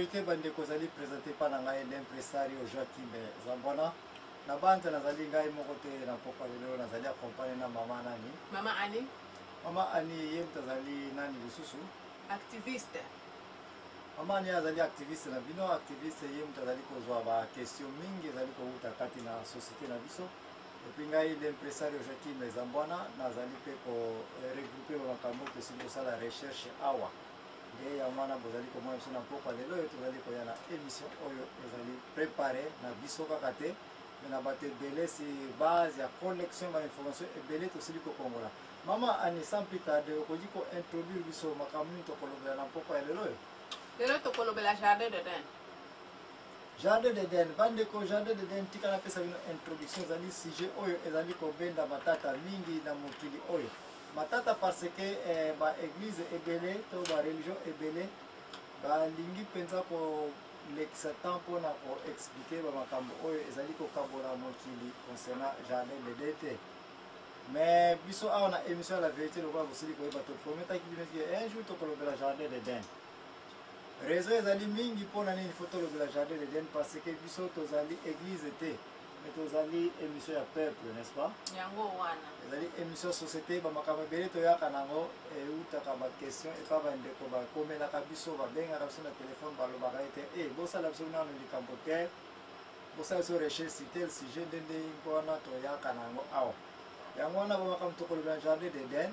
vérité bande kozali présenté par l'impresario Joachim Zambwana. Na bande nazali ngai moko te na pokwa lelo nazali accompagné na mama nani? Mama Annie. Mama Annie ye tazali nani lisusu? Activiste. Mama Annie azali activiste na bino activiste ye tazali kozwa ba question mingi ezali kouta kati na société na biso. Et puis ngai l'impresario Joachim Zambwana nazali pe ko regrouper ba makambo to sino sala recherche awa. Et ya mwana bozali ko mwa na pokwa lelo yo tozali ko yana émission oyo ezali préparé na biso kaka te na bate belé si base ya collection ba information et belé to sili ko kongola. Mama Annie sans plus tarder ko diko introduire biso makambo to kolobela na pokwa lelo yo. Lelo to kolobela Jardin d'Eden. Jardin d'Eden bande ko Jardin d'Eden tikana pesa bino introduction zali sujet oyo ezali ko benda matata mingi na mokili oyo. Matata parce que ba église ebele to ba religion ebele ba lingi penza ko lekisa tempo na ko expliquer ba makambo oyo ezali ko kabola mokili concernant Jardin d'Eden. Mais biso a on a émission la vérité le ba bosili ko ba to prometa ki bino un jour to kolobela Jardin d'Eden. Réseau ezali mingi pona nini photo le Jardin d'Eden parce que biso tozali église te. Tozali émission ya peuple, n'est-ce pas? Yango wana. Ezali émission société ba makambo belé to yaka nango e utaka ba question et pas bande ko ba komela ka biso ba benga ka biso na téléphone ba lo ba ete bosa la biso na no likambo te bosa so recherche tel sujet ndende ngona to yaka nango awa. Yango wana ba makambo to ko le Jardin d'Eden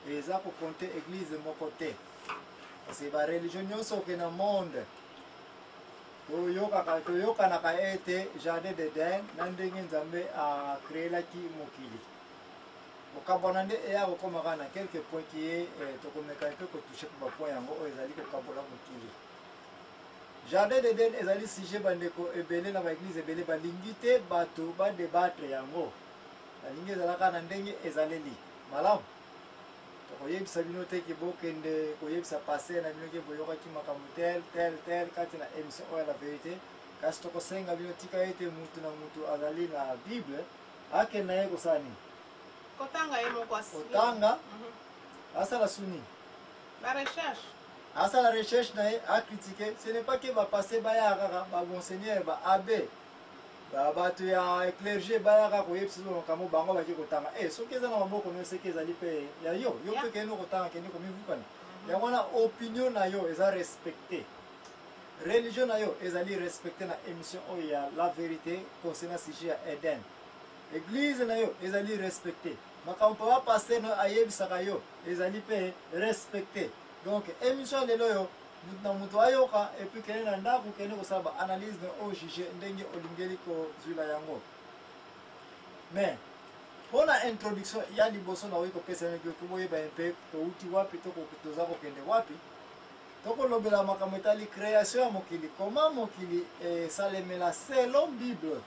et za ko compter église moko te. C'est ba religion nyonso ke na monde. Toyoka na kaete Jardin d'Eden nandenge nzambe a créé la ki mokili. Okabona nde eya kokoma na quelques points qui est tokomeka pe ko toucher ba point yango o ezali ko kabola mokili. Jardin d'Eden ezali sujet bandeko ebele na ba église ebele balingi te bato ba débattre yango. Balingi ezalaka na ndenge ezaleli. Malamu. Koyebisa bino te ke bokende koyebisa passé na bino ke boyoka ki makambo tel kati na émission oyo la vérité kasi tokosenga bino tika ete mutu na mutu azali na Bible akenda ye kosani Kotanga ye moko asi. Kotanga asala suni La recherche. asala recherche na ye a critiquer. Ce n'est pas que ba passé ba ya kaka ba monseigneur ba abbé bato ya clergé bayaka koyebisa makambo bango baki kotanga soki eza na maboko no seki ezali mpe ya yo mpe kende kotanga kende komivukana yango wana opinion na yo eza respecté religion na yo ezali respecté na émission oyo ya la vérité concernant sujet ya Eden église na yo ezali respecté makambo pa pasteur no ayebisaka yo ezali mpe respecté donc émission lelo yo na mutu ayoka et puis kene na ndako kene kosaba analyse de au juger ndenge olingeli ko zwila yango mais pour la introduction ya liboso na wiko pesa ngi ko boyeba mpe to uti wapi to ko toza ko kende wapi to ko lobela makambo etali création ya mokili comment mokili salemela selon Bible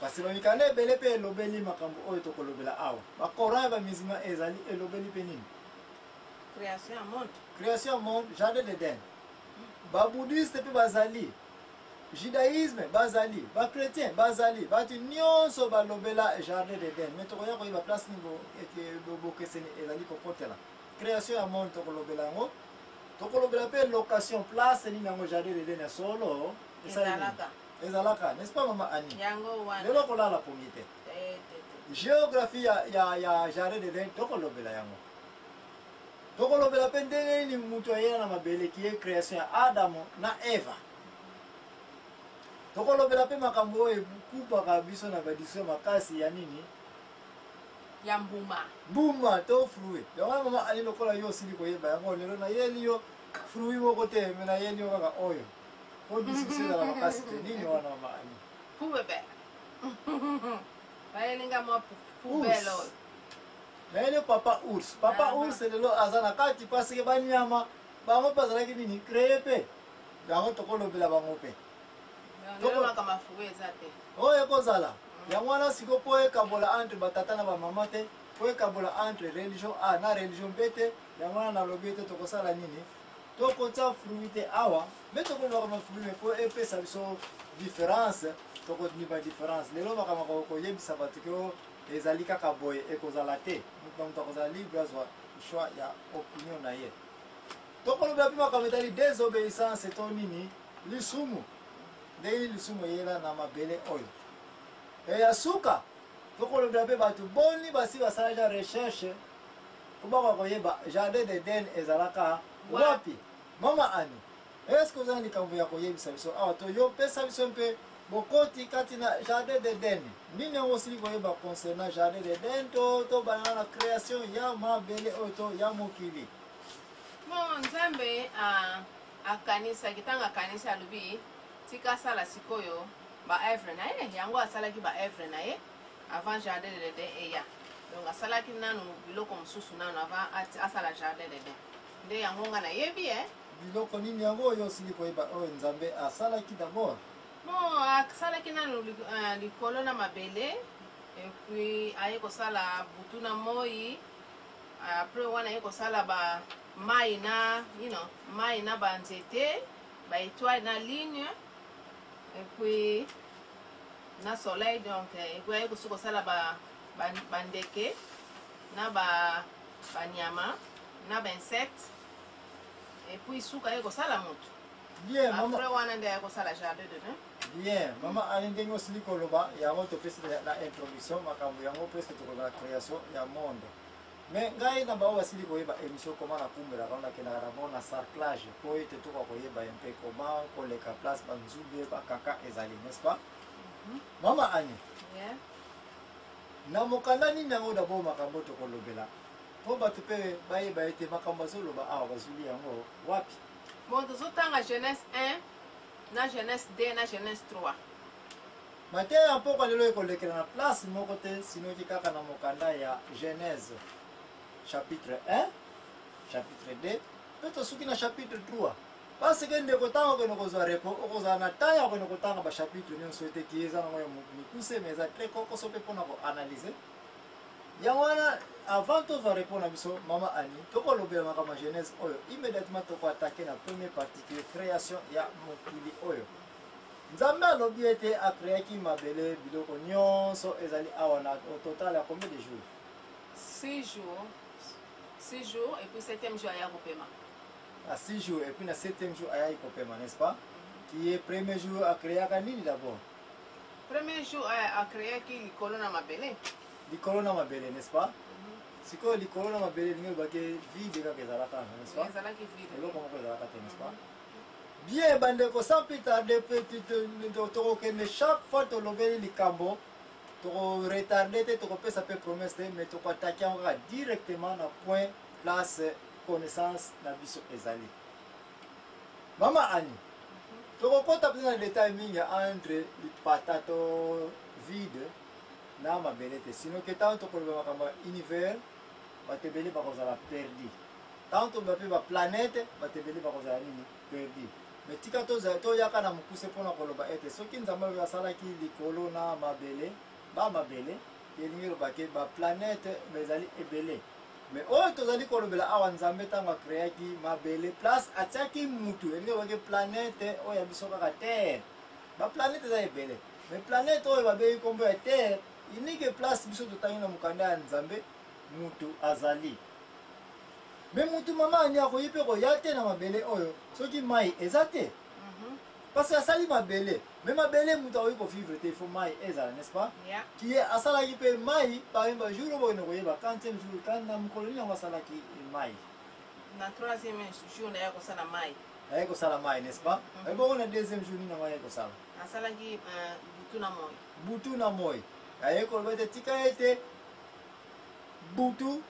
parce que mikane bele pe lobeli makambo oyo to ko lobela awa ba Coran ba mizima ezali elobeli pe nini Création monde. Création monde, Jardin d'Eden. Ba bouddhiste pe bazali. Judaïsme bazali, ba chrétien bazali, ba nyonso ba lobela Jardin d'Eden. Mais to koya ko ba place niveau et bobo keseni ezali ko potela. Création ya monde to ko lobela ngo. To ko lobela pe location place ni nango Jardin d'Eden ya solo. Ezalaka, n'est-ce pas Mama Annie? Yango wana. Lelo ko lala pongite. Géographie ya Jardin d'Eden to ko lobela yango. Donc on lobela pe ndenge ni mutu ayena na mabele ki e création ya Adamu na Eva. Donc on lobela pe makambo oyo kubaka biso na badiso makasi ya nini? Ya mbuma. Mbuma to fruit. Yango mama ali lokola yo sili koyeba yango lelo na yeli yo fruit moko te me na yeli yo kaka oyo. Ko discuter na makasi te nini wana mama ali. Poubelle. Bayelinga mo poubelle. Mais le papa ours c'est le azana kati parce que banyama bango bazalaki nini créer pe yango tokolobela bango pe tokoma kama fuwe ezate oyo kozala yango wana siko po ekabola entre batata na bamama te po ekabola entre religion A na religion B te yango wana nalobi ete tokosala nini tokotia fruit te awa me tokolobaka mafruit me po epesa biso différence tokodima différence lelo makamako koyebisa bato ke ezali kaka boye ekozala te mutu akozala libre azwa choix ya opinion na ye tokoloba pima kametali désobéissance to nini lisumu ndenge lisumu yela na mabele oyo ya suka tokoloba pe bato boni basi basala recherche kubaka koyeba jardin d'Eden ezalaka wapi mama ani est-ce que ozali likambo ya koyebisa biso awa toyopesa biso mpe bokoti kati na jardin d'Eden nini yango osili koyeba concernant jardin d'Eden to banana na création ya mabele oyo to ya mokili bon nzambe akanisaki ntango akanisi alobi tika asala sikoyo baevre na ye yango asalaki baevre na ye avant jardin d'Eden eya donc asalaki nanu biloko mosusu nanu avant asala jardin d'Eden nde yango nga nayebi biloko nini yango oyo osili koyeba oyo nzambe asalaki d'abord bon asalaki nanu likolo na mabele epuis aye kosala butu na moi après wana aye kosala mai na mai na banzete baétoile na ligne epuis na soleil donc epuis aye kosi kosala bandeke na banyama na bainsecte epuis suka aye kosala motu bien mama après wana nde aye kosala jardin d'Eden bien mama ali ndenge osili koloba yango topesi na introduction makambo yango presque tokoloba na création ya monde mais ngai na bao basili koyeba émission koma nakumbelaka nakendaka nabo na sarclage po ete toka koyeba mpe koma koleka place banzube bakaka ezali n'est-ce pas mama ani na mokanda nini yango dabo makambo tokolobela po bato mpe bayeba ete makambo azoloba awa bazuli yango wapi bon tozotanga Genèse 1 na Genèse 2 na Genèse 3 mateya mpoka lelo ekolekela na place moko te sinoki kaka na mokanda ya Genèse chapitre 1 chapitre 2 mpe tosuki na chapitre 3 parce que ndeko ntango okende kozwa repo okozala na ntango okende kotanga bachapitre nyonso ete ki eza nango ya mikuse mais eza tre kokoso mpe mpona koanalyse yango wana avant tozwa repo na biso mama ani tokolobela makambo ya Genèse oyo immédiatement tokoatake na première partie ke création ya mokili oyo nzambe alobi ete akreaki mabele biloko nyonso ezali awa na au total ya combien de jours 6 jours et puis 7e jour aya kopema à 6 jours et puis na 7e jour aya kopema n'est-ce pas qui est premier jour akreaka nini d'abord premier jour akreaki likolo na mabele n'est-ce pas sikoyo likolo na mabele ndenge olobaki vide kaka ezalaka n'est-ce pas ezalaki vide eloko moko ezalaka te n'est-ce pas bien bandeko sans plus tarder tokokende chaque fois tolobeli likambo tokoretarde te tokopesa mpe promesse te mais tokoataki yango kaka directement na point place connaissance na biso ezali mama ani tokokota mpenza na détail mingi entre lipata to vide na mabele te sino ke ntango tokoloba makambo ya univers bato ebele bakozala perdi ntango toloba mpe baplanete bato ebele bakozala nini perdi mais tika toyaka na mokuse mpona koloba ete soki nzambe oyo asalaki likolo na mabele bamabele elingi elobaki baplanete ezali ebele mais oyo tozali kolobela awa nzambe ntango akreaki mabele place atiaki mutu elingi elobaki planete oyo ya biso kaka terre baplanete eza ebele mais planete oyo babengi nkombo ya terre inike place biso totangi na mokanda ya nzambe mutu azali mais mutu mama ani akoyi mpe koya te na mabele oyo soki mai eza te parce que asali mabele mais mabele mutu akoyi kovivre te ifo mai ezala n'est-ce pas ki asalaki mpe mai par jour oyo bokende koyeba 40e jour kandi na mokolo nini yango asalaki mai na 3e jour naye kosala mai aye kosala mai n'est-ce pas ebongo na 2e jour nini yango aye kosala asalaki butu na moi butu na moi aye koloba ete tika ete butu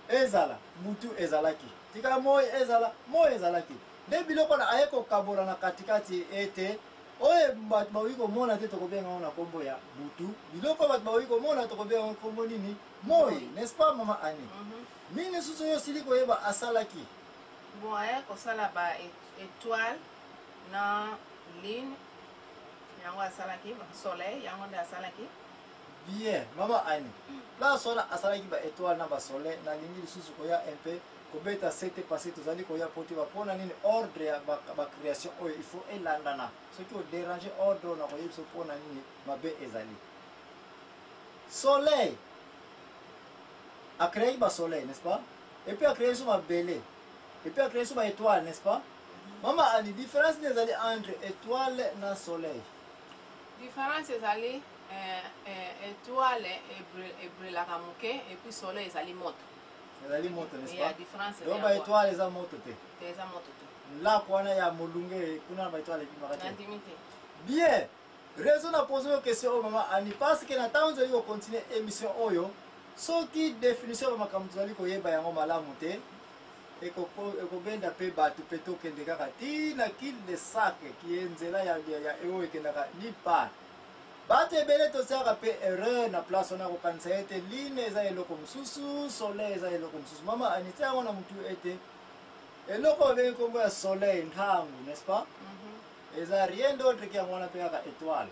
ezala butu ezalaki tika moi ezala moi ezalaki nde biloko na aye kokabola na katikati ete oyo bato bakoki komona te tokobenga ngo na nkombo ya butu biloko bato bakoki komona tokobenga ngo nkombo nini moi n'est-ce pas mama ani nini susu oyo osili koyeba asalaki bon aye kosala baétoile na ligne yango asalaki soleil yango nde asalaki bien mama ani place wana asalaki baétoile na basoleil nalingi lisusu koya un peu kobeta sete passé tozali koya po te bapona nini ordre ya bacréation oyo il faut elandana soki odérange ordre oyo na koyebisa mpona nini mabe ezali soleil acréaki basoleil n'est-ce pas et puis acréaki so mabele et puis créer sur étoile, n'est-ce pas? Maman, a une différence entre étoile et soleil. Différence ezali étoile ebrelaka moke et puis soleil ezali moto. Ezali moto, n'est-ce Il y a pas? différence. Donc ba étoile eza moto te. Eza moto te. Là kwana ya molunge kuna ba étoile epi makate. Intimité. Bien. Raison à poser une question maman ani parce que na temps zo continuer émission oyo soki définition ba makambo zali ko yeba yango malamu te ekobenda pe bato pe tokende kaka tina kil de sac qui est nzela ya eyo ekendaka ni part bato ebele tosiaka pe erreur na place ona kokanisa ete line eza eloko mosusu soleil eza eloko mosusu mama aniti yango na motu ete eloko obengi nkombo ya soleil ntango n'est-ce pas eza rien d'autre ki yango wana mpe kaka étoile